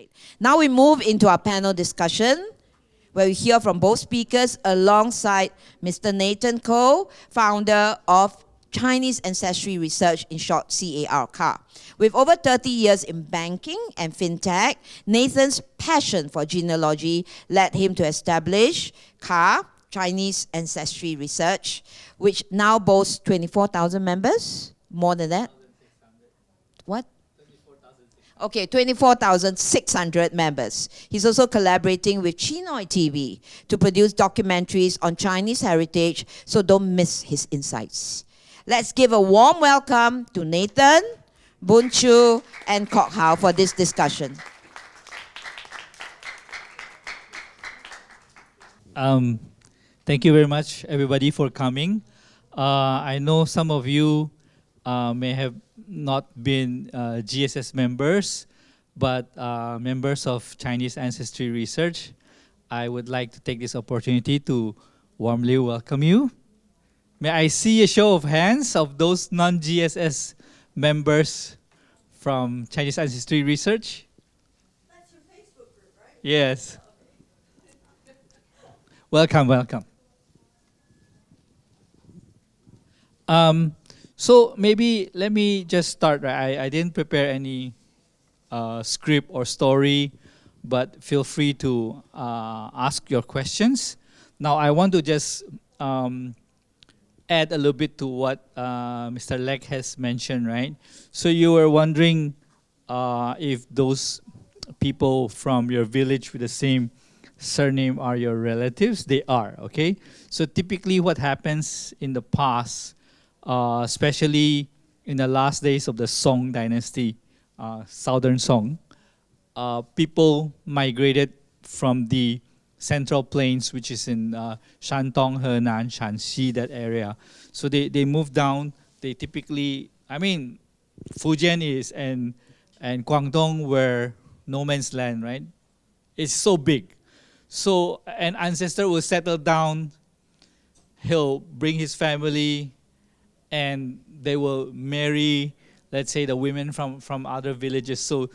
Right. Now we move into our panel discussion, where we hear from both speakers alongside Mr. Nathan Koh, founder of Chinese Ancestry Research, in short CAR. With over 30 years in banking and fintech, Nathan's passion for genealogy led him to establish CAR, Chinese Ancestry Research, which now boasts 24,000 members, more than that. What? Okay, 24,600 members. He's also collaborating with Chinoy TV to produce documentaries on Chinese heritage, so don't miss his insights. Let's give a warm welcome to Nathan, Boon Choo, and Kok Hou for this discussion. Thank you very much, everybody, for coming. I know some of you may have not been GSS members, but members of Chinese Ancestry Research. I would like to take this opportunity to warmly welcome you. May I see a show of hands of those non-GSS members from Chinese Ancestry Research? That's your Facebook group, right? Yes. Welcome, welcome. So maybe let me just start. I didn't prepare any script or story, but feel free to ask your questions. Now I want to just add a little bit to what Mr. Lek has mentioned, right? So you were wondering if those people from your village with the same surname are your relatives. They are, okay? So typically what happens in the past, especially in the last days of the Song dynasty, Southern Song, people migrated from the Central Plains, which is in Shandong, Henan, Shanxi, that area. So they moved down. They typically, I mean, Fujian is and Guangdong were no man's land, right? It's so big. So an ancestor will settle down, he'll bring his family, and they will marry, let's say, the women from other villages. So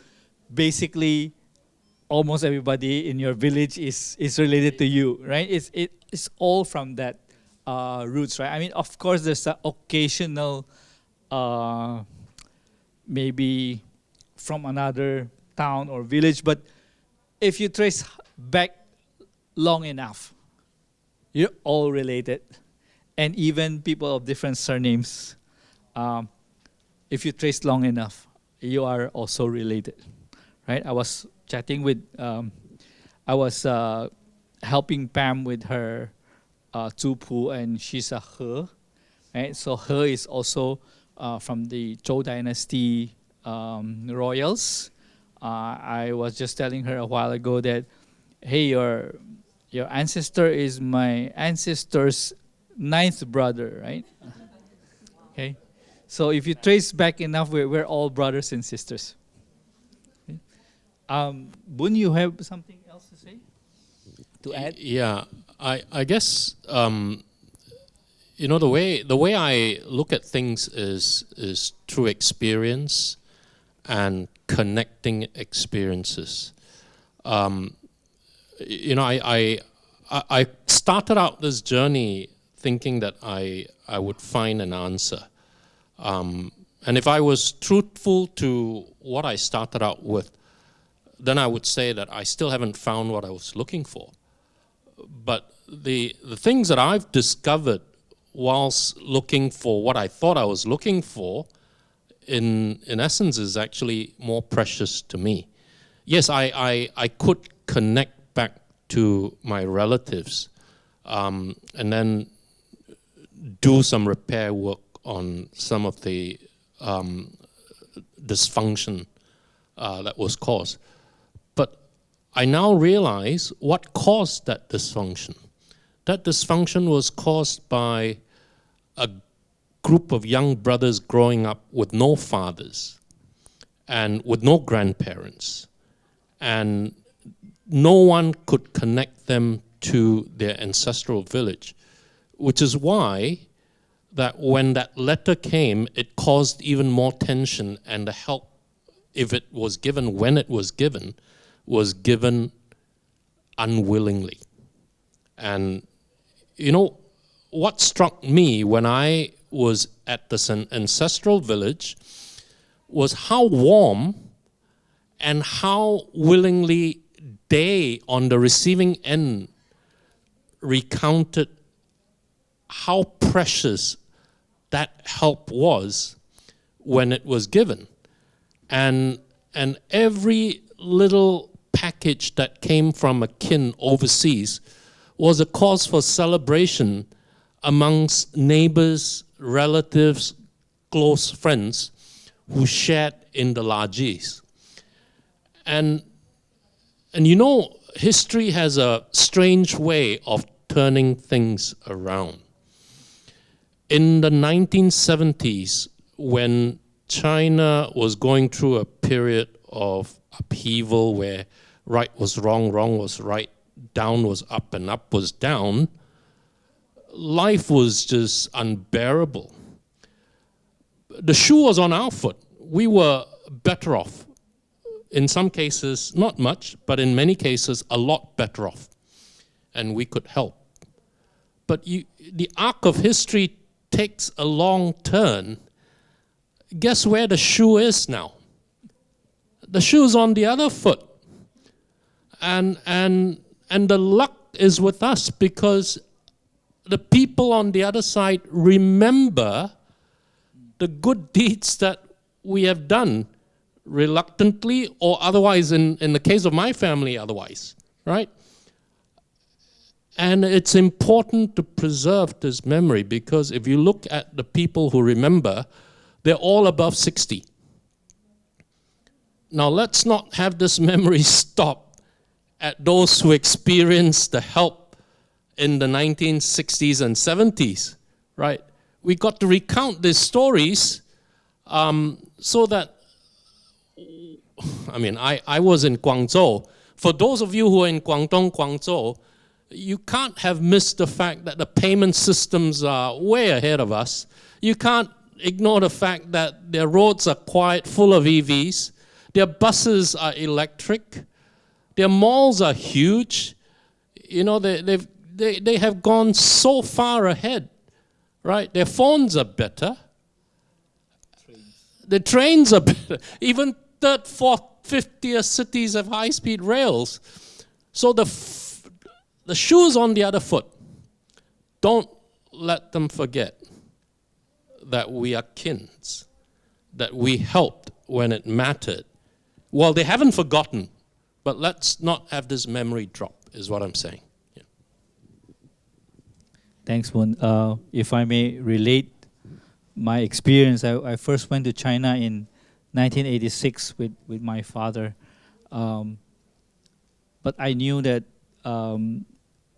basically, almost everybody in your village is related to you, right? It's all from that roots, right? I mean, of course, there's an occasional, maybe from another town or village, but if you trace back long enough, you're all related. And even people of different surnames, if you trace long enough, you are also related, right? I was chatting with, I was helping Pam with her Zupu, and she's a He, right? So He is also from the Zhou dynasty royals. I was just telling her a while ago that, hey, your ancestor is my ancestor's 9th brother, right? Okay, so if you trace back enough, we're all brothers and sisters. Okay. Boon, you have something else to say? To add? Yeah, I guess you know, the way I look at things is through experience and connecting experiences. You know, I started out this journey thinking that I would find an answer. And if I was truthful to what I started out with, then I would say that I still haven't found what I was looking for. But the things that I've discovered whilst looking for what I thought I was looking for, in essence, is actually more precious to me. Yes, I could connect back to my relatives and then do some repair work on some of the dysfunction that was caused. But I now realize what caused that dysfunction. That dysfunction was caused by a group of young brothers growing up with no fathers and with no grandparents. And no one could connect them to their ancestral village, which is why that when that letter came, it caused even more tension, and the help, if it was given when it was given, was given unwillingly. And you know, what struck me when I was at this ancestral village was how warm and how willingly they, on the receiving end, recounted how precious that help was when it was given. And every little package that came from a kin overseas was a cause for celebration amongst neighbors, relatives, close friends who shared in the largesse. And you know, history has a strange way of turning things around. In the 1970s, when China was going through a period of upheaval where right was wrong, wrong was right, down was up, and up was down, life was just unbearable. The shoe was on our foot. We were better off. In some cases, not much, but in many cases, a lot better off. And we could help. But the arc of history takes a long turn. Guess where the shoe is now? The shoe's on the other foot. And the luck is with us because the people on the other side remember the good deeds that we have done, reluctantly or otherwise, in the case of my family, otherwise, right? And it's important to preserve this memory because if you look at the people who remember, they're all above 60. Now let's not have this memory stop at those who experienced the help in the 1960s and 70s, right? We got to recount these stories so that, I mean, I was in Guangzhou. For those of you who are in Guangdong, Guangzhou, you can't have missed the fact that the payment systems are way ahead of us. You can't ignore the fact that their roads are quite full of EVs. Their buses are electric. Their malls are huge. You know, they have gone so far ahead, right? Their phones are better. The trains are better. Even third, fourth, fifth-tier cities have high-speed rails. So the shoe's on the other foot. Don't let them forget that we are kins, that we helped when it mattered. Well, they haven't forgotten, but let's not have this memory drop, is what I'm saying. Yeah. Thanks, Boon. If I may relate my experience, I first went to China in 1986 with my father. But I knew that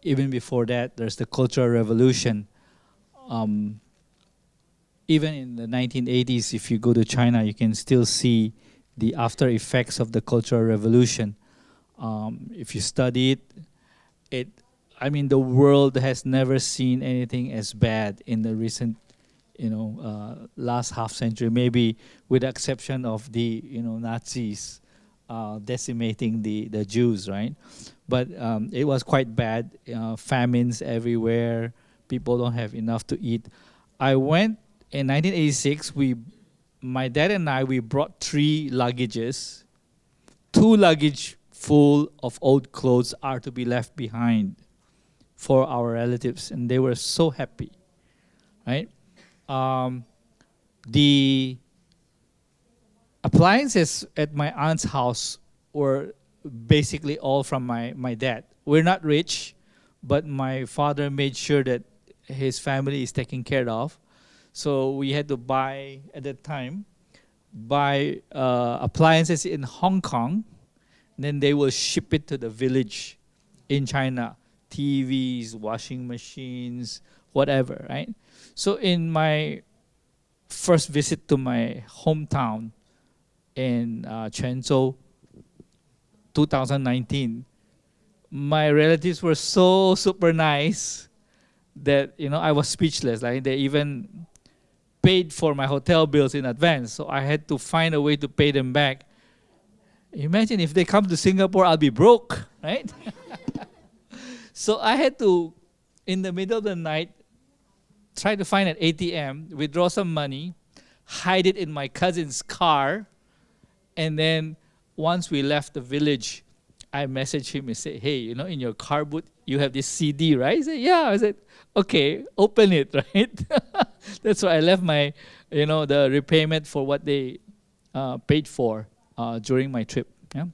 even before that, there's the Cultural Revolution. Even in the 1980s, if you go to China, you can still see the after effects of the Cultural Revolution. If you study it, I mean, the world has never seen anything as bad in the recent, last half century, maybe with the exception of the, Nazis decimating the Jews, right? But it was quite bad, famines everywhere, people don't have enough to eat. I went in 1986, my dad and I, we brought 3 luggages. 2 luggage full of old clothes are to be left behind for our relatives, and they were so happy, right? The appliances at my aunt's house were basically all from my dad. We're not rich, but my father made sure that his family is taken care of. So we had to buy, at that time, appliances in Hong Kong, and then they will ship it to the village in China. TVs, washing machines, whatever, right? So in my first visit to my hometown in Quanzhou, 2019, my relatives were so super nice that I was speechless. Like they even paid for my hotel bills in advance, so I had to find a way to pay them back. Imagine if they come to Singapore, I'll be broke, right? So I had to, in the middle of the night, try to find an ATM, withdraw some money, hide it in my cousin's car, and then once we left the village, I messaged him and said, hey, you know, in your car boot, you have this CD, right? He said, yeah. I said, okay, open it, right? That's why I left my, you know, the repayment for what they paid for during my trip. Yeah.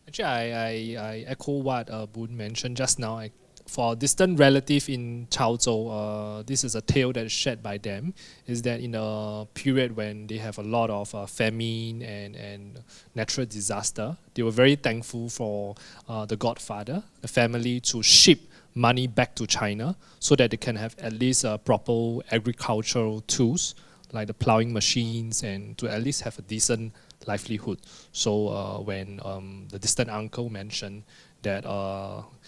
Actually, I echo what Boon mentioned just now. For a distant relative in Chaozhou, this is a tale that is shared by them, is that in a period when they have a lot of famine and natural disaster, they were very thankful for the godfather, the family, to ship money back to China so that they can have at least proper agricultural tools like the plowing machines and to at least have a decent livelihood. So when the distant uncle mentioned that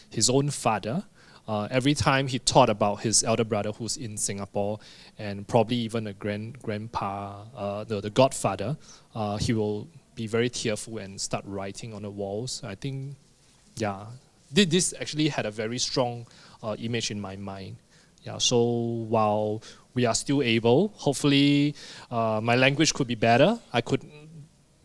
his own father, every time he thought about his elder brother who's in Singapore and probably even a grandpa, the godfather, he will be very tearful and start writing on the walls. I think, yeah, this actually had a very strong image in my mind. Yeah, so while we are still able, hopefully my language could be better. I could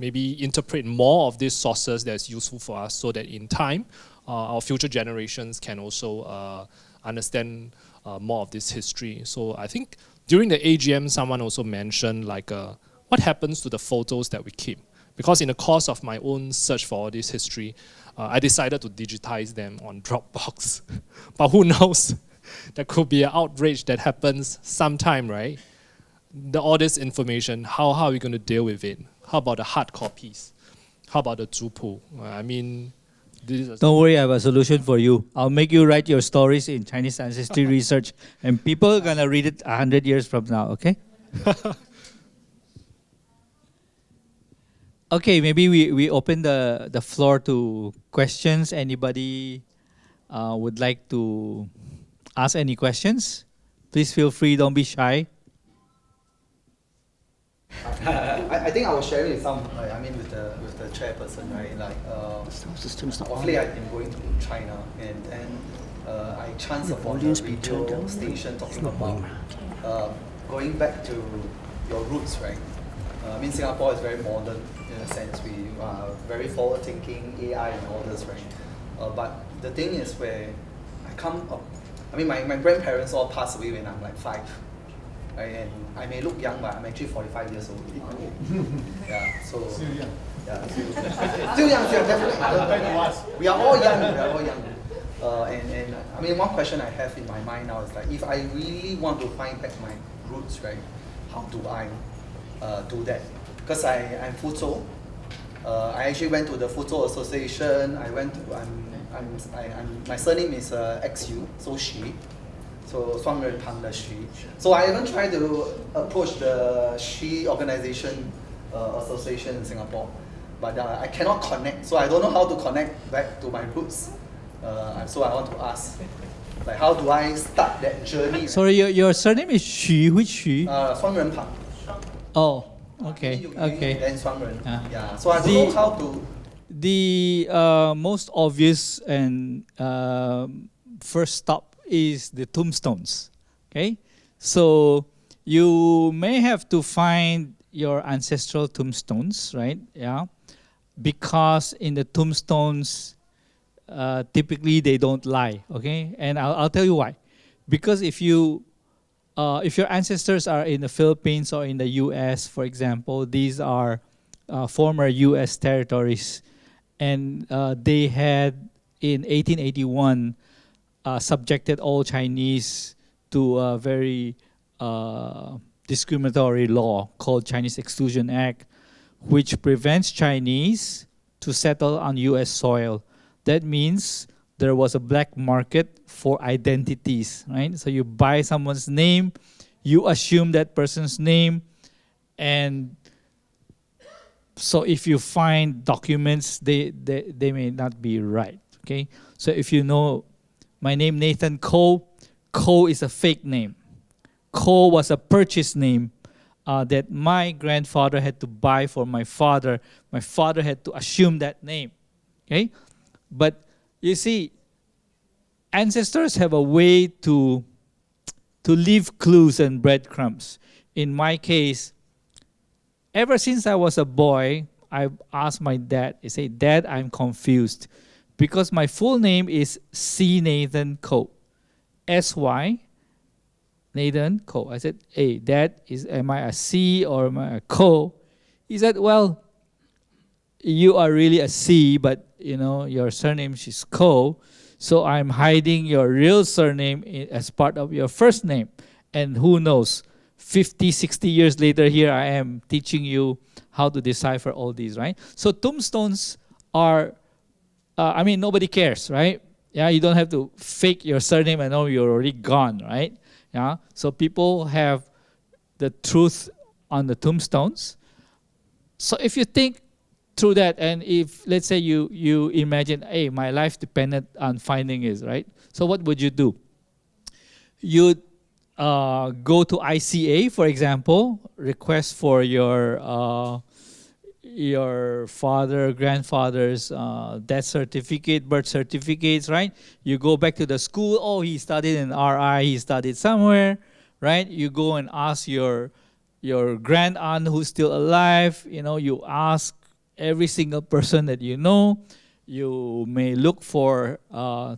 maybe interpret more of these sources that's useful for us so that in time, our future generations can also understand more of this history. So I think during the AGM, someone also mentioned like what happens to the photos that we keep? Because in the course of my own search for all this history, I decided to digitize them on Dropbox. But who knows? There could be an outrage that happens sometime, right? All this information, how are we going to deal with it? How about the hard copies? How about the Zupu? I mean, don't worry, I have a solution for you. I'll make you write your stories in Chinese ancestry research, and people are gonna read it 100 years from now. Okay? Okay, maybe we open the floor to questions. Anybody would like to ask any questions? Please feel free. Don't be shy. I think I was sharing with some, like, I mean, with the chairperson, right? Like, awfully I've been going to China, and I chanced upon a radio station talking about going back to your roots, right? I mean, Singapore is very modern in a sense. We are very forward-thinking, AI and all this, right? But the thing is where I come up, I mean, my grandparents all passed away when I'm like 5. Right? And I may look young, but I'm actually 45 years old. Yeah, so still young. Yeah, still young, definitely. We are all young. We are all young. And I mean, one question I have in my mind now is like, if I really want to find back my roots, right? How do I do that? Because I'm Fuzhou. I actually went to the Fuzhou Association. I went to my surname is XU, so Xu. So 双人旁的 Xu. So I even tried to approach the Xu organization association in Singapore, but I cannot connect. So I don't know how to connect back to my roots. So I want to ask, like, how do I start that journey? Sorry, your surname is Xu. Which Xu? 双人旁. Oh, okay, okay. Then 双人. Yeah. So I don't know how to. The most obvious and first stop is the tombstones. Okay, so you may have to find your ancestral tombstones, right? Yeah, because in the tombstones, typically they don't lie. Okay, and I'll tell you why. Because if your ancestors are in the Philippines or in the U.S., for example, these are former U.S. territories, and they had in 1881 subjected all Chinese to a very discriminatory law called Chinese Exclusion Act, which prevents Chinese to settle on U.S. soil. That means there was a black market for identities, right? So you buy someone's name, you assume that person's name, and so if you find documents, they may not be right, okay? So if you know my name Nathan Kok Hou is a fake name. Kok was a purchase name that my grandfather had to buy for my father. My father had to assume that name. Okay? But you see, ancestors have a way to leave clues and breadcrumbs. In my case, ever since I was a boy, I asked my dad, I say, Dad, I'm confused. Because my full name is C. Nathan Kok. S-Y, Nathan Kok. I said, hey, Dad, am I a C or am I a Ko? He said, well, you are really a C, but your surname is Ko. So I'm hiding your real surname as part of your first name. And who knows, 50, 60 years later, here I am teaching you how to decipher all these, right? So tombstones are, nobody cares, right? Yeah, you don't have to fake your surname and know you're already gone, right? Yeah, so people have the truth on the tombstones. So if you think through that, and if, let's say, you imagine, hey, my life depended on finding it, right? So what would you do? You'd go to ICA, for example, request for your father, grandfather's death certificate, birth certificates, right? You go back to the school. Oh, he studied in RI. He studied somewhere, right? You go and ask your grand aunt who's still alive. You ask every single person that you know. You may look for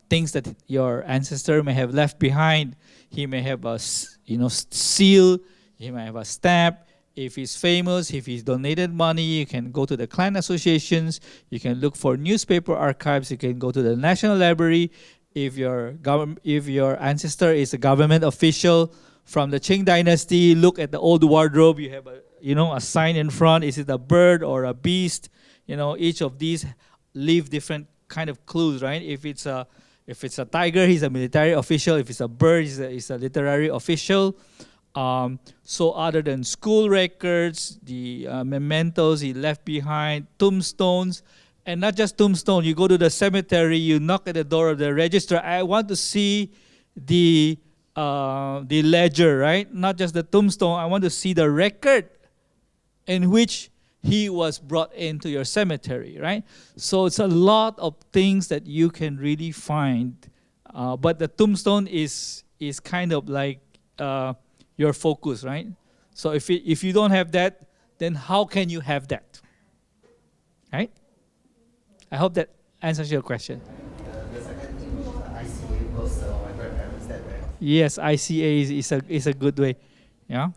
things that your ancestor may have left behind. He may have a seal. He may have a stamp. If he's famous, if he's donated money, you can go to the clan associations. You can look for newspaper archives. You can go to the National Library. If your ancestor is a government official from the Qing Dynasty, look at the old wardrobe. You have a sign in front. Is it a bird or a beast? Each of these leave different kind of clues, right? If it's a tiger, he's a military official. If it's a bird, he's a literary official. So other than school records, the mementos he left behind, tombstones, and not just tombstone. You go to the cemetery, you knock at the door of the registrar. I want to see the ledger, right? Not just the tombstone. I want to see the record in which he was brought into your cemetery, right? So it's a lot of things that you can really find, but the tombstone is kind of like your focus, right? So if you don't have that, then how can you have that, right? I hope that answers your question. The second thing was ICA was my grandparents that way. Yes, ICA is a good way. Yeah.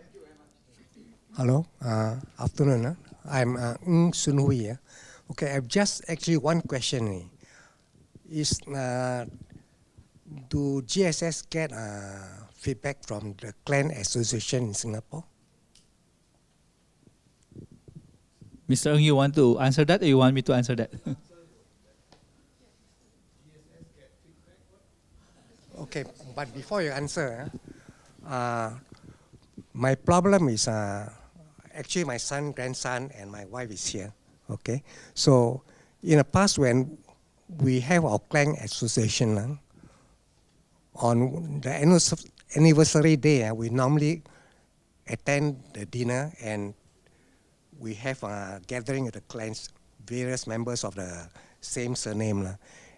Hello, afternoon. I'm Ng Sun Hui. Okay, I've just actually one question. Is do GSS get feedback from the clan association in Singapore? Mr. Ng, you want to answer that or you want me to answer that? Okay, but before you answer, my problem is actually my son, grandson, and my wife is here. Okay, so in the past when we have our clan association, on the anniversary day, we normally attend the dinner and we have a gathering of the clans, various members of the same surname.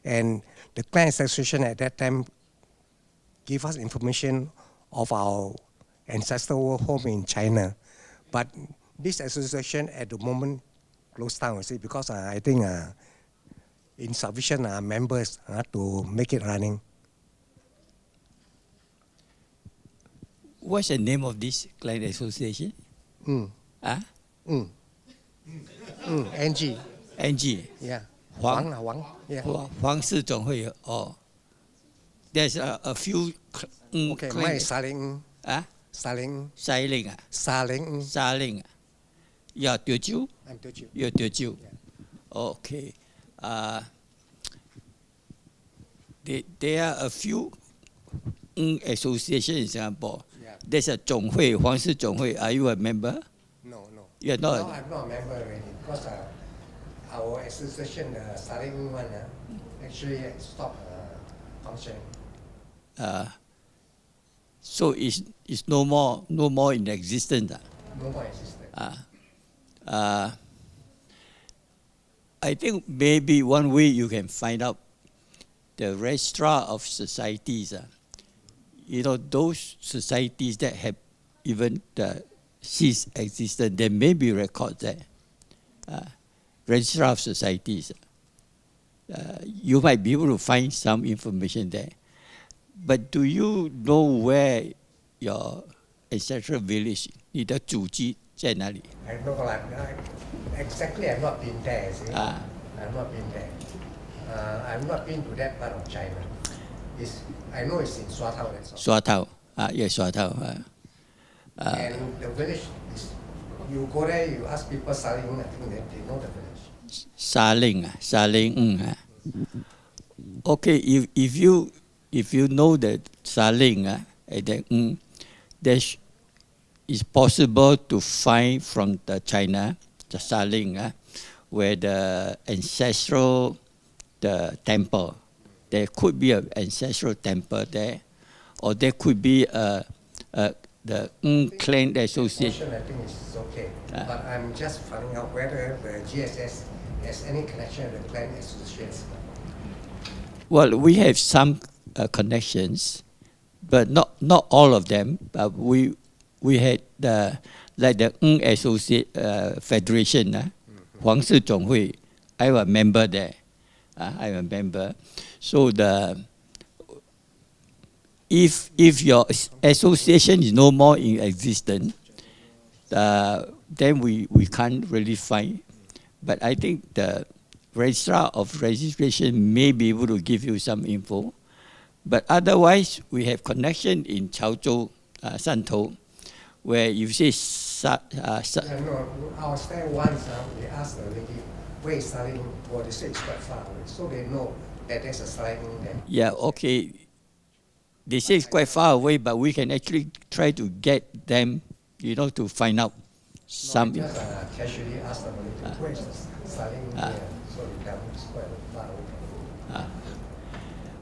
And the clan association at that time give us information of our ancestral home in China. But this association at the moment closed down, see, because I think insufficient members to make it running. What's the name of this client association? NG. NG. Yeah. Huang. Yeah. Huang Si Zhong Hui. Oh. There's a few okay, mine is Saling. Saling. Saling. Saling. Saling. You're Teochew? I'm Teochew. You're Teochew. Yeah. Okay. There are a few associations in Singapore. Yeah. There's a Zhong Hui, Huang Si Zhong Hui. Are you a member? No. You're not? No, I'm not a member already because our association, the Saling one, actually stopped functioning. So it's no more in existence. No more existed. I think maybe one way you can find out the registrar of societies, those societies that have even ceased existence, there may be records there. Registrar of societies. You might be able to find some information there. But do you know where your ancestral village, 你的祖籍在哪里? I know, exactly, I've not been there, see? I've not been there. I've not been to that part of China. I know it's in Swatao, that's all. Swatao, yes, Swatao. And the village is, you go there, you ask people Saling, I think they know the village. Saling. Okay, if you know that Saling, then it's possible to find from the China, the Saling, where the ancestral the temple. There could be an ancestral temple there, or there could be the clan association. I think it's okay, but I'm just finding out whether the GSS has any connection with the clan associations. Well, we have some connections, but not all of them. We had like the Associate Federation, 皇室总会. I was a member there. I'm a member. So if your association is no more in existence, then we can't really find. But I think the registrar of registration may be able to give you some info. But otherwise, we have connection in Chaozhou, Santou, where you say No, I was there once, they asked the lady, where is Saling? Well, they say it's quite far away, so they know that there's a Saling there. Yeah, okay. They say it's quite far away, but we can actually try to get them, to find out some. No, I just casually asked them, where is Saling there? So they tell me it's quite far away.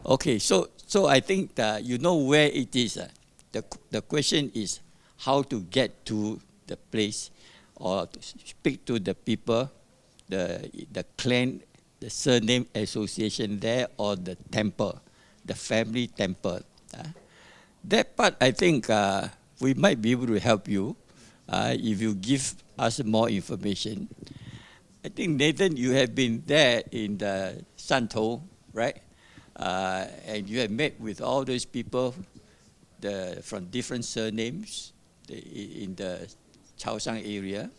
Okay, so I think that you know where it is. The question is how to get to the place or to speak to the people, the clan, the surname association there, or the temple, the family temple. That part, I think we might be able to help you if you give us more information. I think, Nathan, you have been there in the Santou, right? And you have met with all those people from different surnames in the Chaoshan area.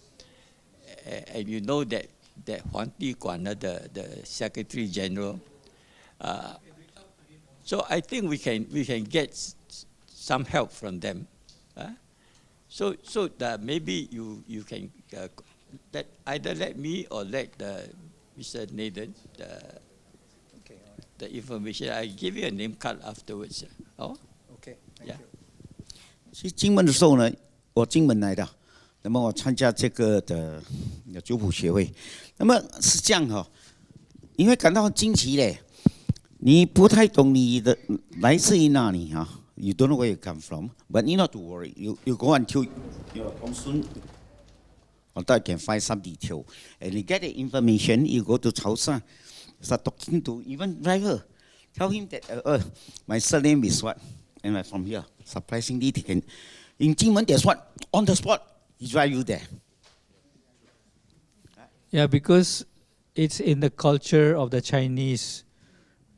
And you know that Huang Diguan, the Secretary General. So I think we can get some help from them. So that maybe you can either let me or let Mr. Nathan the information. I give you a name card afterwards. Oh? Okay, thank you. 去金门的时候呢，我金门来的，那么我参加这个的族谱协会，那么是这样哈，你会感到惊奇嘞，你不太懂你的来自于哪里哈 ，you don't know where you come from, but you not to worry, you go until your Thongsun, until you can find some detail, and you get the information, you go to Chaoshan, start talking to even driver, tell him that my surname is what, and I'm from here. Surprisingly, they can. In Jingmen, there's what? On the spot, he drive you there. Yeah, because it's in the culture of the Chinese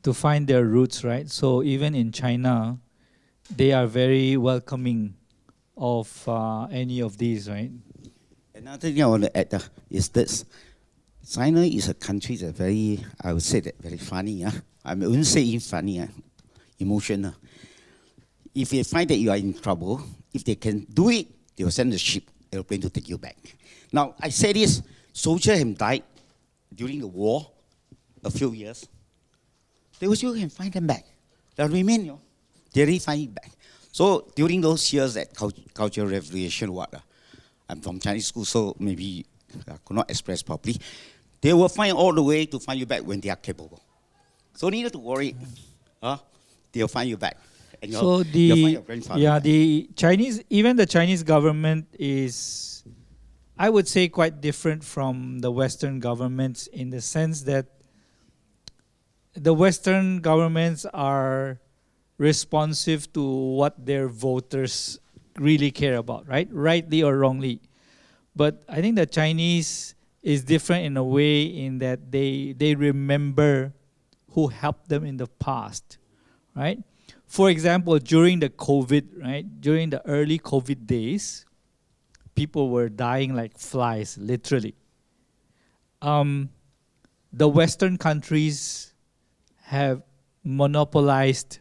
to find their roots, right? So even in China, they are very welcoming of any of these, right? Another thing I want to add is this. China is a country that's very, I would say that very funny. I wouldn't say funny, emotional. If they find that you are in trouble, if they can do it, they will send a ship, airplane to take you back. Now, I say this, soldiers have died during the war, a few years. They will still can find them back. They'll remain, they really find it back. So during those years that Cultural Revolution, I'm from Chinese school, so maybe I could not express properly. They will find all the way to find you back when they are capable. So you need not to worry. They'll find you back. And So you'll find the your grandfather. yeah, there. the Chinese, even the Chinese government is, I would say, quite different from the Western governments in the sense that the Western governments are responsive to what their voters really care about, right? Rightly or wrongly. But I think the Chinese is different in a way in that they remember who helped them in the past, right? For example, during the COVID, right? During the early COVID days, people were dying like flies, literally. The Western countries have monopolized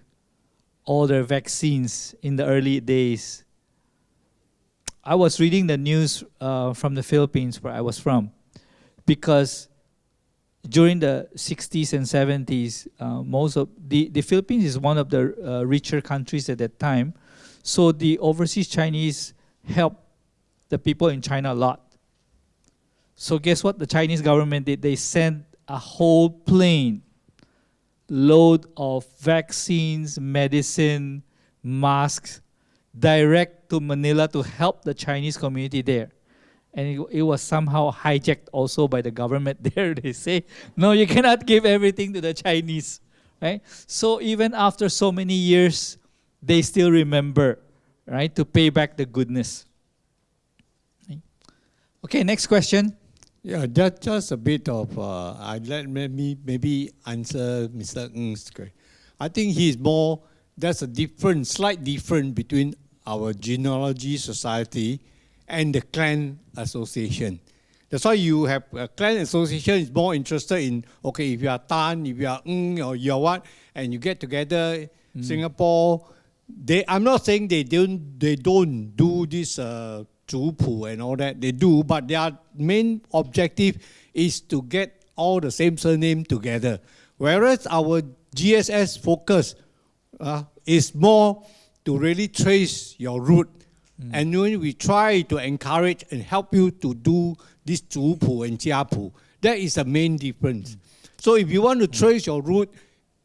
all their vaccines in the early days. I was reading the news from the Philippines, where I was from, because during the 60s and 70s, most of the Philippines is one of the richer countries at that time. So the overseas Chinese helped the people in China a lot. So guess what the Chinese government did? They sent a whole plane load of vaccines, medicine, masks, direct to Manila to help the Chinese community there. And it was somehow hijacked also by the government there. They say, no, you cannot give everything to the Chinese, right? So even after so many years, they still remember, right, to pay back the goodness. Right? Okay, next question. Yeah, that's just a bit of, I'd let maybe answer Mr. Ng's question. I think he's more, there's a different, slight difference between our genealogy society and the clan association. That's why you have a clan association is more interested in, okay, if you are Tan, if you are Ng, or you are what, and you get together, Singapore, I'm not saying they don't do this Zhu and all that, they do, but their main objective is to get all the same surname together. Whereas our GSS focus is more to really trace your root. And when we try to encourage and help you to do this Zhu and Jia, that is the main difference. So if you want to trace your root,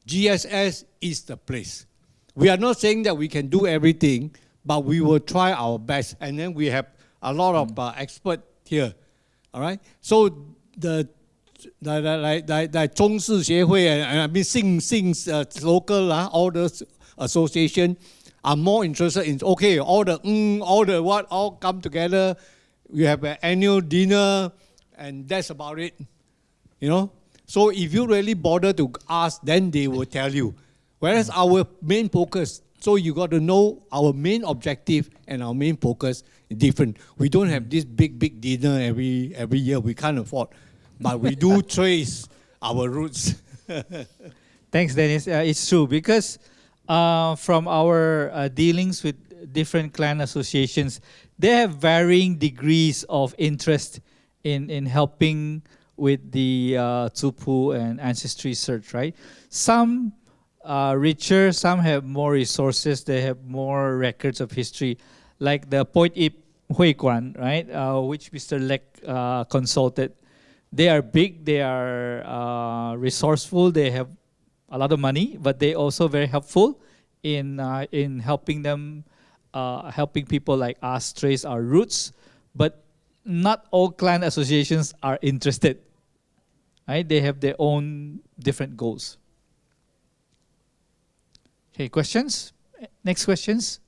GSS is the place. We are not saying that we can do everything, but we will try our best. And then we have a lot of experts here. All right? So the 中式协会 and I mean 姓 local, all those association are more interested in, okay, all the what, all come together. We have an annual dinner, and that's about it. You know? So if you really bother to ask, then they will tell you. Whereas our main focus, so you got to know our main objective and our main focus is different. We don't have this big dinner every year. We can't afford. But we do trace our roots. Thanks, Dennis. It's true because from our dealings with different clan associations, they have varying degrees of interest in helping with the Zupu and ancestry search, right? Some are richer, some have more resources, they have more records of history, like the Poit Ip Hui Guan, right? Which Mr. Lek consulted. They are big, they are resourceful, they have a lot of money, but they also very helpful in helping them, helping people like us trace our roots. But not all clan associations are interested, right? They have their own different goals. Okay, questions? Next questions?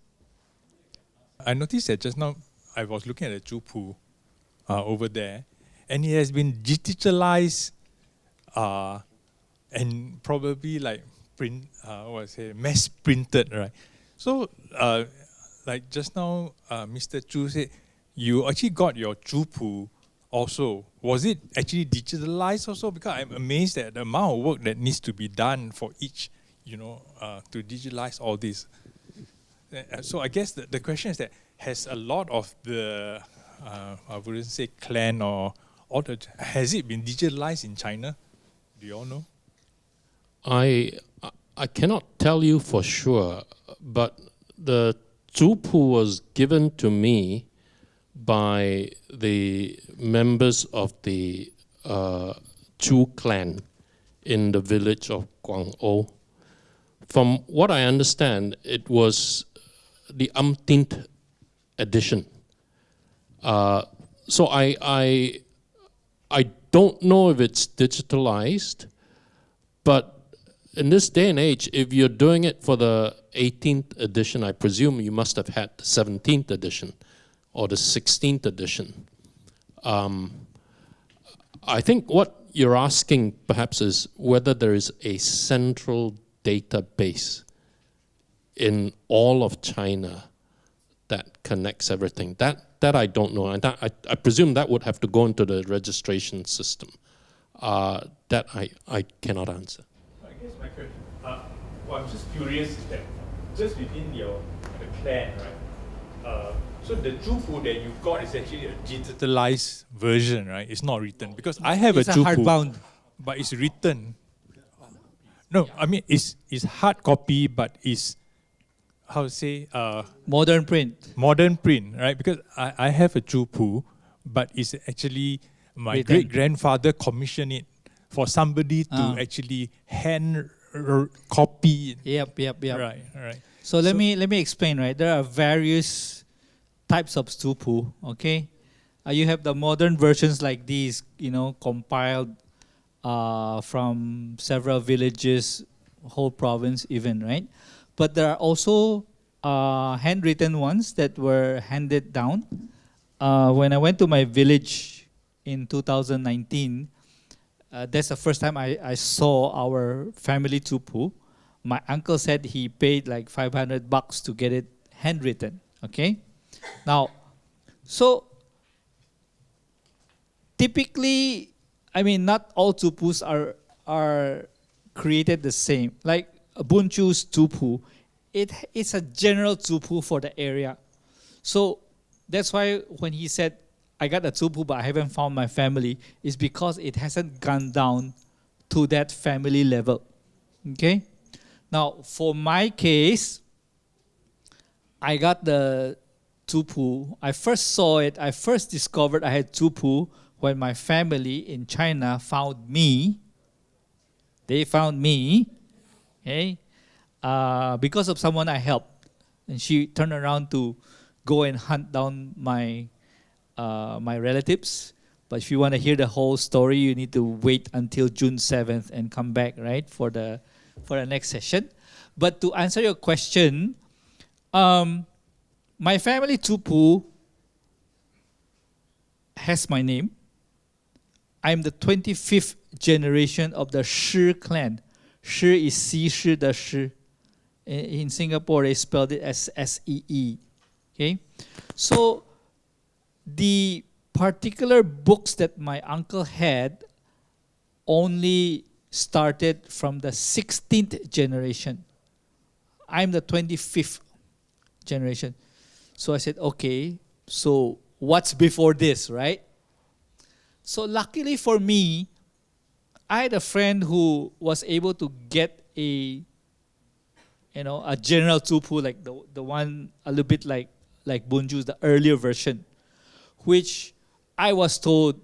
I noticed that just now I was looking at the Jupu over there, and it has been digitalized and probably like mass printed, right? So, like just now, Mr. Chu said, you actually got your Jupu also. Was it actually digitalized also? Because I'm amazed at the amount of work that needs to be done for each, to digitalize all this. So I guess the question is that has a lot of the, I wouldn't say clan or has it been digitalized in China? Do you all know? I cannot tell you for sure, but the Zupu was given to me by the members of the Chu clan in the village of Guangzhou, from what I understand, it was the umpteenth edition. So I don't know if it's digitalized, but in this day and age, if you're doing it for the 18th edition, I presume you must have had the 17th edition or the 16th edition. I think what you're asking perhaps is whether there is a central database in all of China that connects everything. That I don't know, and I presume that would have to go into the registration system. That I cannot answer. I guess my question, what I'm just curious is that just within the clan, right? So the Jupu that you got is actually a digitalized version, right? It's not written, because I have It's a a Jupu, hardbound. but it's written. No, I mean it's hard copy, but it's how to say Modern print. modern print, right? Because I have a Jupu, but it's actually my Written. great grandfather commissioned it for somebody to actually hand copy it. Yep. Right. So let me explain, right? There are various types of stupu, okay? You have the modern versions like these, compiled from several villages, whole province even, right? But there are also handwritten ones that were handed down. When I went to my village in 2019, that's the first time I saw our family tupu. My uncle said he paid like $500 to get it handwritten, okay? Now, so typically, I mean, not all tupus are created the same. Like Boon Choo's tupu, it's a general tupu for the area. So that's why when he said, I got a tupu but I haven't found my family, is because it hasn't gone down to that family level, okay? Now, for my case, I got the tupu. I first saw it, I first discovered I had tupu when my family in China found me. They found me, okay, because of someone I helped. And she turned around to go and hunt down my relatives. But if you want to hear the whole story, you need to wait until June 7th and come back, right, for the next session. But to answer your question, my family tupu has my name. I'm the 25th generation of the Shi clan. Shi is Si Shi the Shi. In Singapore, they spelled it as S-E-E. Okay? So the particular books that my uncle had only started from the 16th generation. I'm the 25th generation. So I said, okay, so what's before this, right? So luckily for me, I had a friend who was able to get a general tupu, like the one a little bit like Boon Choo's, the earlier version, which I was told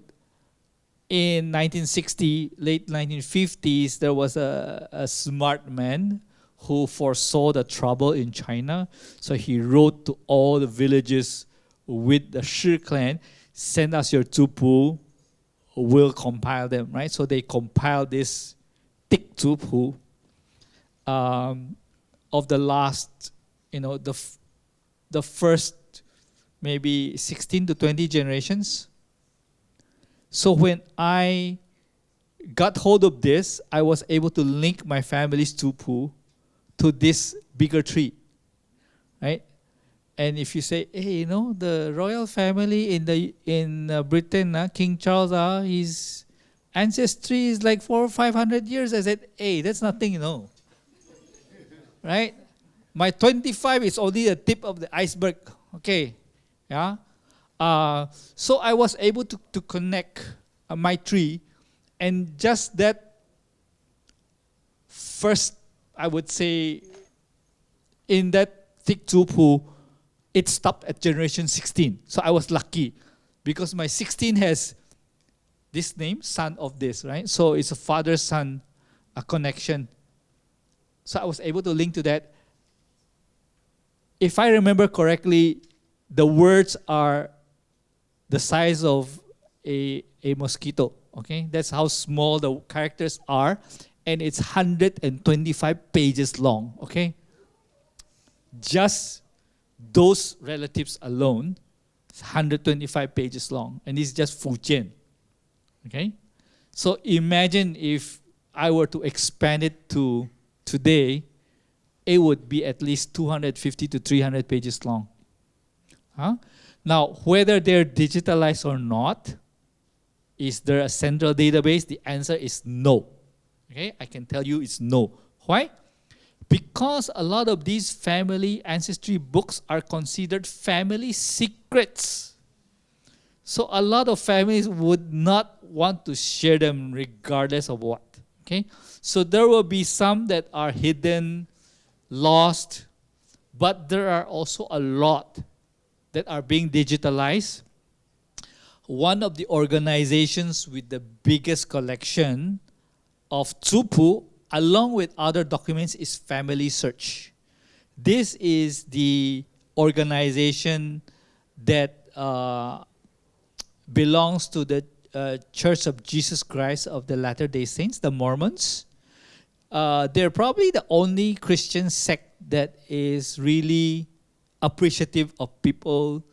in 1960, late 1950s, there was a smart man who foresaw the trouble in China. So he wrote to all the villages with the Shi clan, send us your tupu, we'll compile them, right? So they compiled this thick tupu of the last, the first maybe 16 to 20 generations. So when I got hold of this, I was able to link my family's tupu to this bigger tree, right? And if you say, hey, the royal family in Britain, King Charles, his ancestry is like 400 or 500 years. I said, hey, that's nothing, right? My 25 is only the tip of the iceberg. Okay, yeah. So I was able to connect my tree, and just that first, I would say, in that thick tupu, it stopped at generation 16. So I was lucky because my 16 has this name, son of this, right? So it's a father-son connection. So I was able to link to that. If I remember correctly, the words are the size of a mosquito. Okay, that's how small the characters are, and it's 125 pages long. Okay, just those relatives alone, it's 125 pages long, and it's just Fujian. Okay, so imagine if I were to expand it to today, it would be at least 250 to 300 pages long. Huh? Now, whether they're digitalized or not, is there a central database? The answer is no. Okay, I can tell you it's no. Why? Because a lot of these family ancestry books are considered family secrets. So a lot of families would not want to share them regardless of what. Okay, so there will be some that are hidden, lost, but there are also a lot that are being digitalized. One of the organizations with the biggest collection of Tzupu, along with other documents, is Family Search. This is the organization that belongs to the Church of Jesus Christ of the Latter-day Saints, the Mormons. They're probably the only Christian sect that is really appreciative of people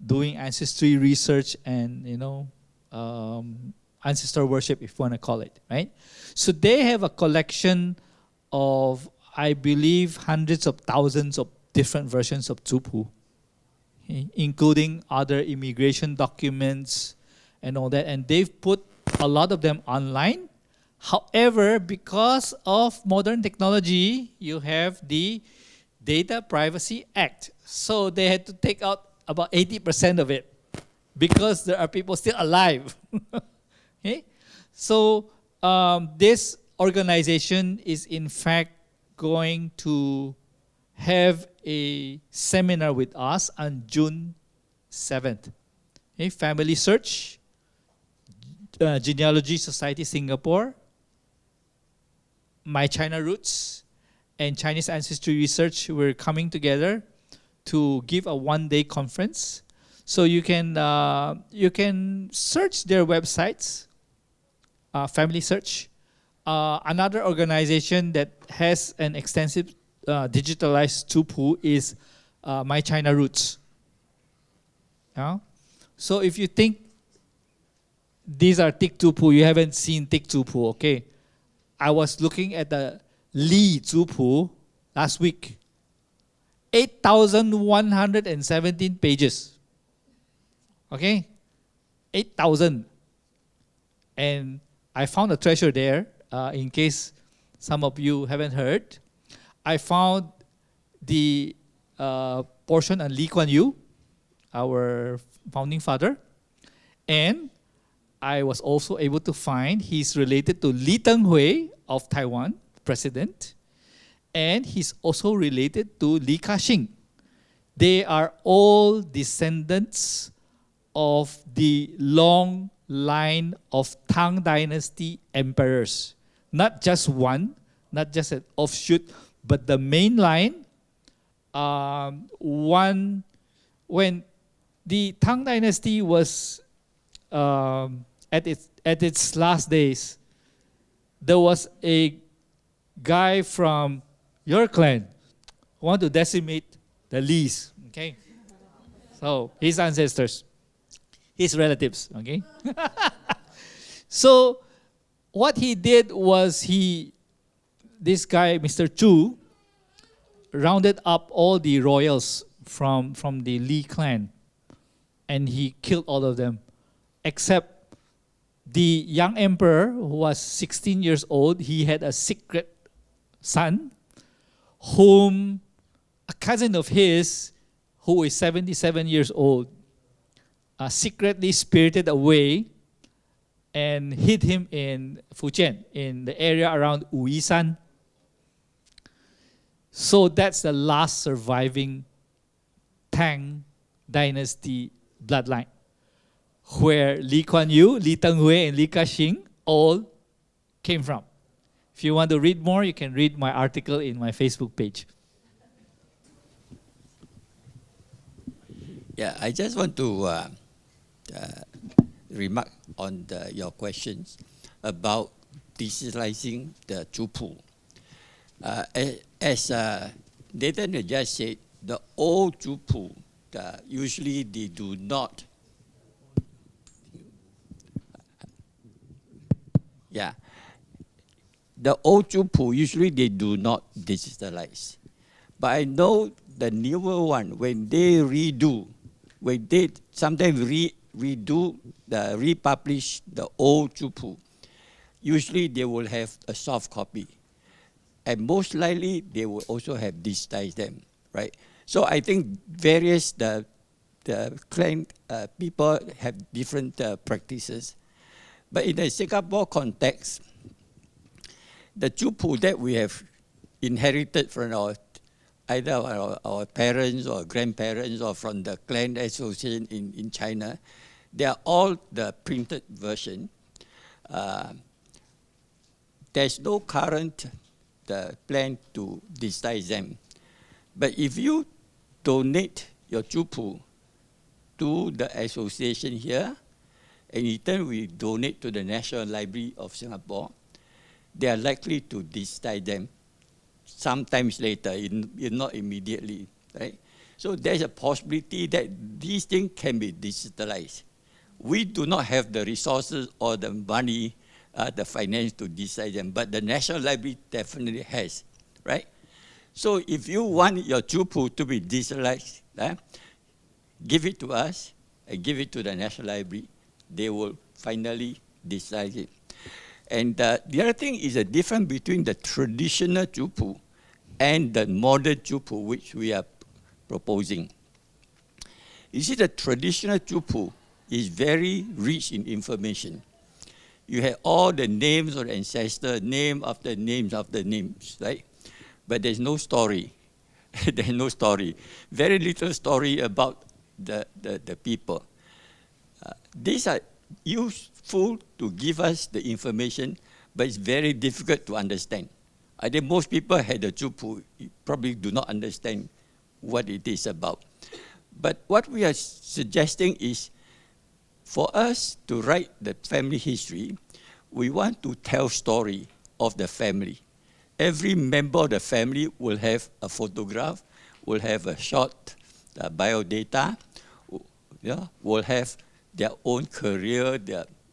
doing ancestry research and, ancestor worship, if you want to call it, right? So they have a collection of, I believe, hundreds of thousands of different versions of Tzupu, including other immigration documents and all that. And they've put a lot of them online. However, because of modern technology, you have the Data Privacy Act. So they had to take out about 80% of it because there are people still alive. Okay? So this organization is in fact going to have a seminar with us on June 7th. Okay? Family Search, Genealogy Society Singapore, My China Roots, and Chinese Ancestry Research were coming together to give a one-day conference. So you can search their websites, Family Search. Another organization that has an extensive digitalized Tzupu is My China Roots. Yeah? So if you think these are Tik Tzupu, you haven't seen Tik Tzupu, okay? I was looking at the Li Tzupu last week. 8,117 pages. Okay? 8,000. And I found a treasure there, in case some of you haven't heard. I found the portion on Lee Kuan Yew, our founding father. And I was also able to find he's related to Lee Teng-hui of Taiwan, president. And he's also related to Li Ka-shing. They are all descendants of the long line of Tang Dynasty emperors. Not just one, not just an offshoot, but the main line. When the Tang Dynasty was at its last days, there was a guy from your clan who want to decimate the Lees, okay? So his ancestors, his relatives, okay? So what he did was this guy, Mr. Chu, rounded up all the royals from the Lee clan, and he killed all of them, except the young emperor who was 16 years old. He had a secret son, whom a cousin of his, who is 77 years old, secretly spirited away and hid him in Fujian, in the area around Wuyisan. So that's the last surviving Tang Dynasty bloodline, where Lee Kuan Yew, Lee Teng-hui, and Li Ka-shing all came from. If you want to read more, you can read my article in my Facebook page. Yeah, I just want to remark on your questions about digitalizing the Jupu. As Nathan had just said, the old Jupu, usually they do not. Yeah, the old Jupu, usually they do not digitalize. But I know the newer one, when they redo, when they sometimes republish the old Jupu, usually they will have a soft copy. And most likely they will also have digitized them, right? So I think various the clan people have different practices. But in the Singapore context, the Jupu that we have inherited from either our parents or grandparents or from the clan association in China, they are all the printed version. There's no current plan to digitize them. But if you donate your Jupu to the association here, and in turn we donate to the National Library of Singapore, they are likely to digitize them sometimes later, not immediately, right? So there's a possibility that these things can be digitalized. We do not have the resources or the money, the finance to digitize them, but the National Library definitely has, right? So if you want your Jupu to be digitalized, give it to us and give it to the National Library. They will finally digitize it. And the other thing is a difference between the traditional Jupu and the modern Jupu, which we are proposing. You see, the traditional Jupu is very rich in information. You have all the names of the ancestors, name after names after names, right? But there's no story. There's no story. Very little story about the people. These are useful to give us the information, but it's very difficult to understand. I think most people had a Jupu, probably do not understand what it is about. But what we are suggesting is, for us to write the family history, we want to tell story of the family. Every member of the family will have a photograph, will have a short biodata, will have their own career,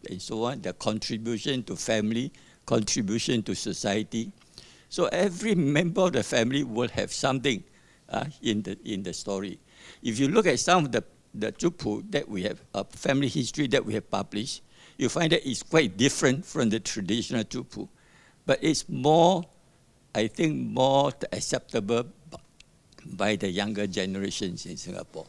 and so on, their contribution to family, contribution to society. So every member of the family will have something in the story. If you look at some of the Jupu that we have, family history that we have published, you find that it's quite different from the traditional Jupu. But it's more, I think, more acceptable by the younger generations in Singapore.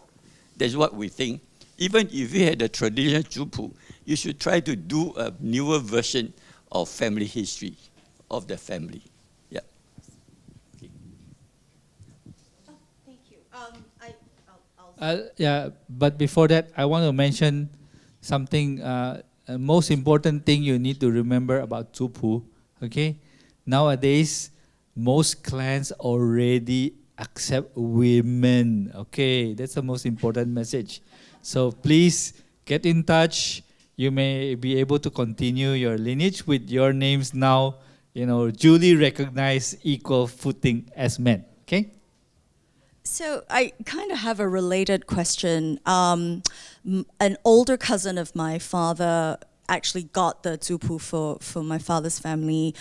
That's what we think. Even if you had a traditional Jupu, you should try to do a newer version of family history of the family. Yeah. Okay. Thank you. Yeah, but before that, I want to mention something. Most important thing you need to remember about Jupu. Okay, nowadays most clans already accept women. Okay, that's the most important message. So please get in touch. You may be able to continue your lineage with your names now, duly recognized equal footing as men. Okay. So I kind of have a related question. An older cousin of my father actually got the Zupu for my father's family.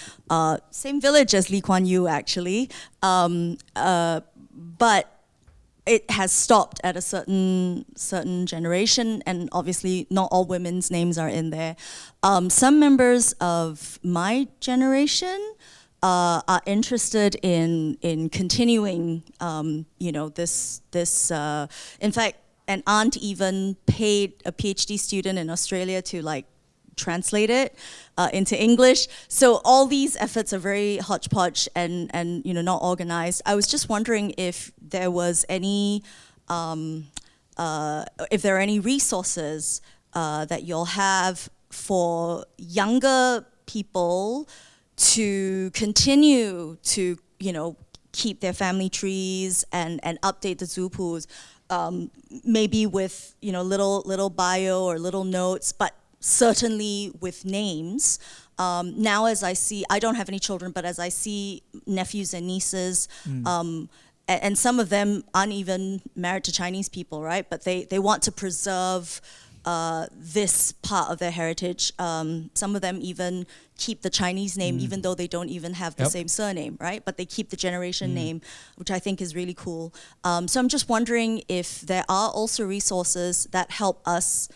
Same village as Lee Kuan Yew, actually. But it has stopped at a certain generation, and obviously not all women's names are in there. Some members of my generation are interested in continuing, this. In fact, an aunt even paid a PhD student in Australia to translate it into English. So all these efforts are very hodgepodge and not organized. I was just wondering if there was any, if there are any resources that you'll have for younger people to continue to, keep their family trees and update the zupus, maybe with, little bio or little notes, but certainly with names. Now as I see, I don't have any children, but as I see nephews and nieces, and some of them aren't even married to Chinese people, right? But they want to preserve this part of their heritage. Some of them even keep the Chinese name, even though they don't even have the same surname, right? But they keep the generation name, which I think is really cool. So I'm just wondering if there are also resources that help us,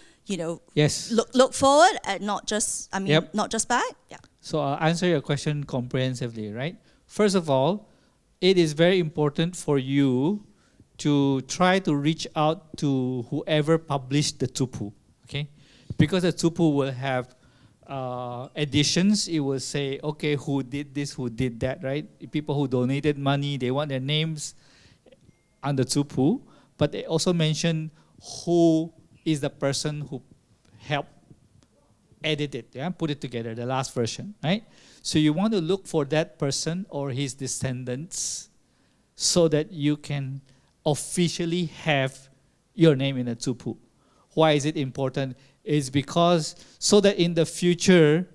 Yes. look forward and not just, not just back. Yeah. So I'll answer your question comprehensively, right? First of all, it is very important for you to try to reach out to whoever published the tupu, okay? Because the tupu will have editions. It will say, okay, who did this, who did that, right? People who donated money, they want their names on the tupu, but they also mention who is the person who helped edit it, put it together, the last version, right? So you want to look for that person or his descendants so that you can officially have your name in a tupu. Why is it important? It's because so that in the future,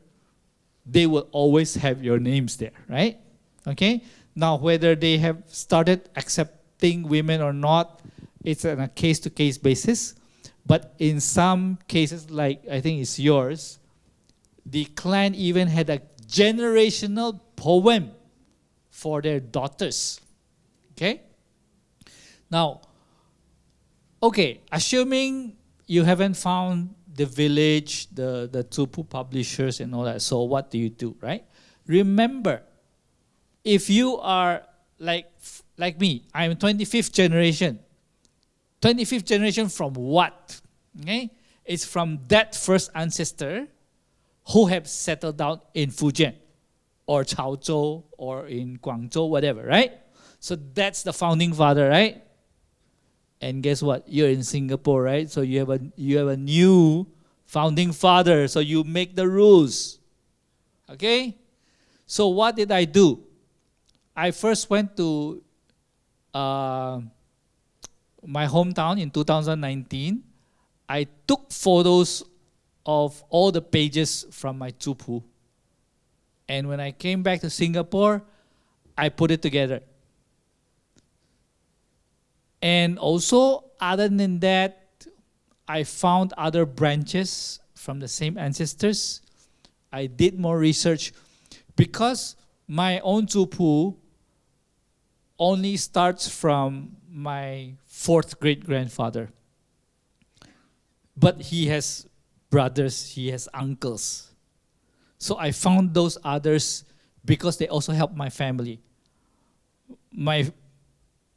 they will always have your names there, right? Okay? Now, whether they have started accepting women or not, it's on a case-to-case basis. But in some cases, like I think it's yours, the clan even had a generational poem for their daughters. Okay? Now, okay, assuming you haven't found the village, the tupu publishers and all that, so what do you do, right? Remember, if you are like me, I'm 25th generation. 25th generation from what? Okay? It's from that first ancestor who have settled down in Fujian or Chaozhou or in Guangzhou, whatever, right? So that's the founding father, right? And guess what? You're in Singapore, right? So you have a new founding father. So you make the rules. Okay? So what did I do? I first went to my hometown in 2019. I took photos of all the pages from my tupu. And when I came back to Singapore, I put it together. And also, other than that, I found other branches from the same ancestors. I did more research because my own tupu only starts from my 4th great-grandfather. But he has brothers, he has uncles. So I found those others because they also helped my family. My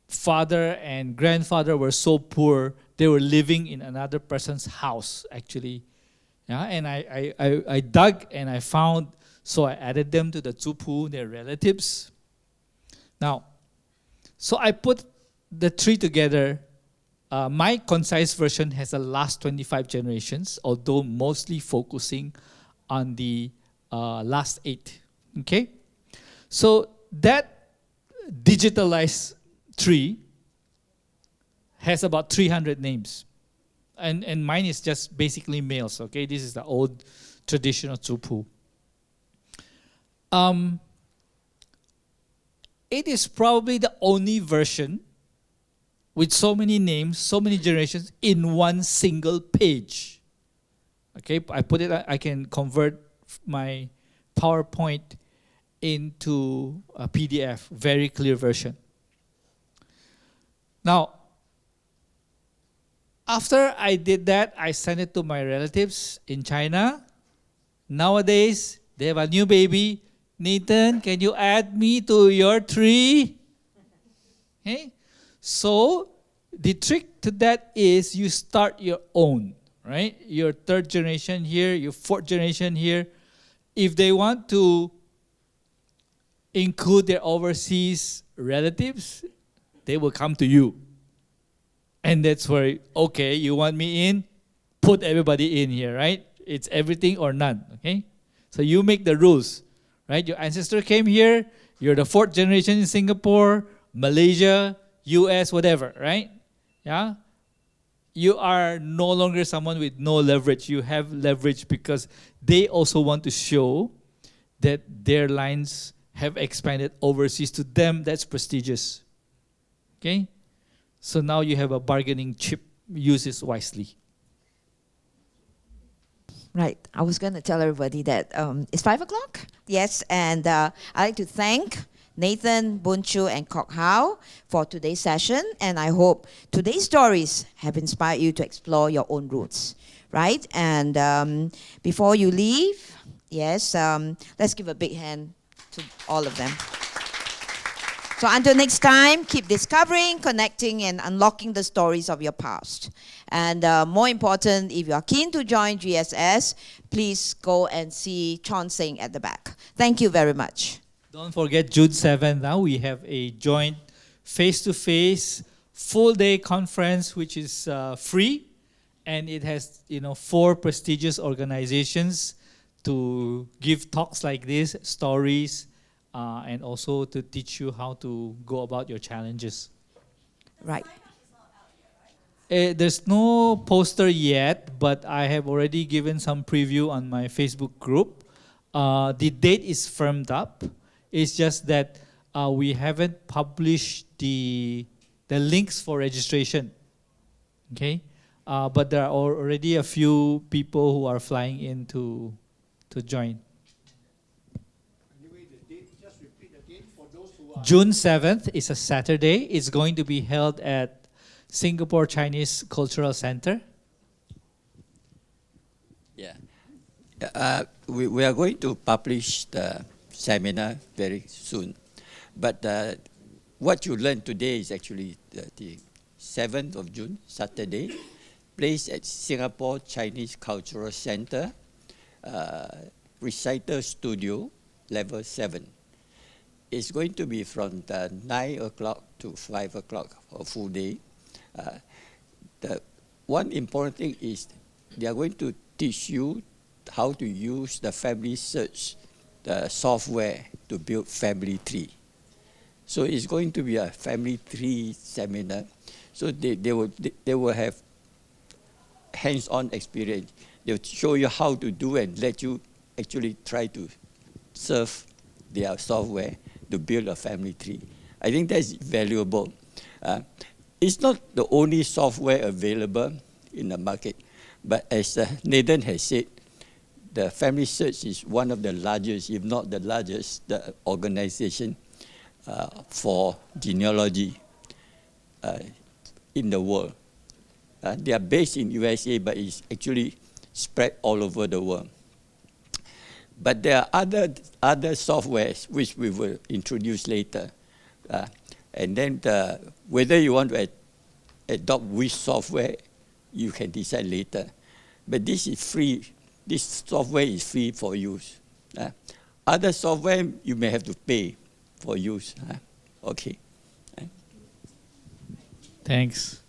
father and grandfather were so poor, they were living in another person's house, actually. Yeah, and I dug and I found, so I added them to the tupu, their relatives. Now, so I put the three together. My concise version has the last 25 generations, although mostly focusing on the last 8. Okay? So that digitalized tree has about 300 names. And mine is just basically males, okay? This is the old traditional tupu. It is probably the only version with so many names, so many generations in one single page. Okay, I can convert my PowerPoint into a PDF, very clear version. Now, after I did that, I sent it to my relatives in China. Nowadays, they have a new baby. Nathan, can you add me to your tree? Okay? So, the trick to that is you start your own, right? Your 3rd generation here, your 4th generation here. If they want to include their overseas relatives, they will come to you. And that's where, okay, you want me in? Put everybody in here, right? It's everything or none, okay? So you make the rules, right? Your ancestor came here, you're the fourth generation in Singapore, Malaysia, US, whatever, right? Yeah? You are no longer someone with no leverage. You have leverage because they also want to show that their lines have expanded overseas. To them, that's prestigious. Okay? So now you have a bargaining chip. Use it wisely. Right. I was going to tell everybody that it's 5 o'clock. Yes, and I'd like to thank Nathan, Boon Choo, and Kok Hou for today's session. And I hope today's stories have inspired you to explore your own roots. Right? And before you leave, yes, let's give a big hand to all of them. So until next time, keep discovering, connecting, and unlocking the stories of your past. And more important, if you are keen to join GSS, please go and see Chon Sing at the back. Thank you very much. Don't forget June 7th. Now we have a joint face-to-face full-day conference, which is free, and it has 4 prestigious organizations to give talks like this, stories, and also to teach you how to go about your challenges. Right. There's no poster yet, but I have already given some preview on my Facebook group. The date is firmed up. It's just that we haven't published the links for registration. Okay, but there are already a few people who are flying in to join. June 7th is a Saturday. It's going to be held at Singapore Chinese Cultural Center. Yeah. We are going to publish the seminar very soon. But what you learned today is actually the 7th of June, Saturday, placed at Singapore Chinese Cultural Center, Recital Studio, level 7. It's going to be from 9 o'clock to 5 o'clock, a full day. The one important thing is they are going to teach you how to use the family search, the software to build family tree. So it's going to be a family tree seminar. So they will have hands-on experience. They will show you how to do and let you actually try to serve their software to build a family tree. I think that's valuable. It's not the only software available in the market, but as Nathan has said, the Family Search is one of the largest, if not the largest, the organization for genealogy in the world. They are based in USA, but it's actually spread all over the world. But there are other softwares which we will introduce later. And then whether you want to adopt which software, you can decide later. But this is free. This software is free for use. Other software, you may have to pay for use. Okay. Thanks.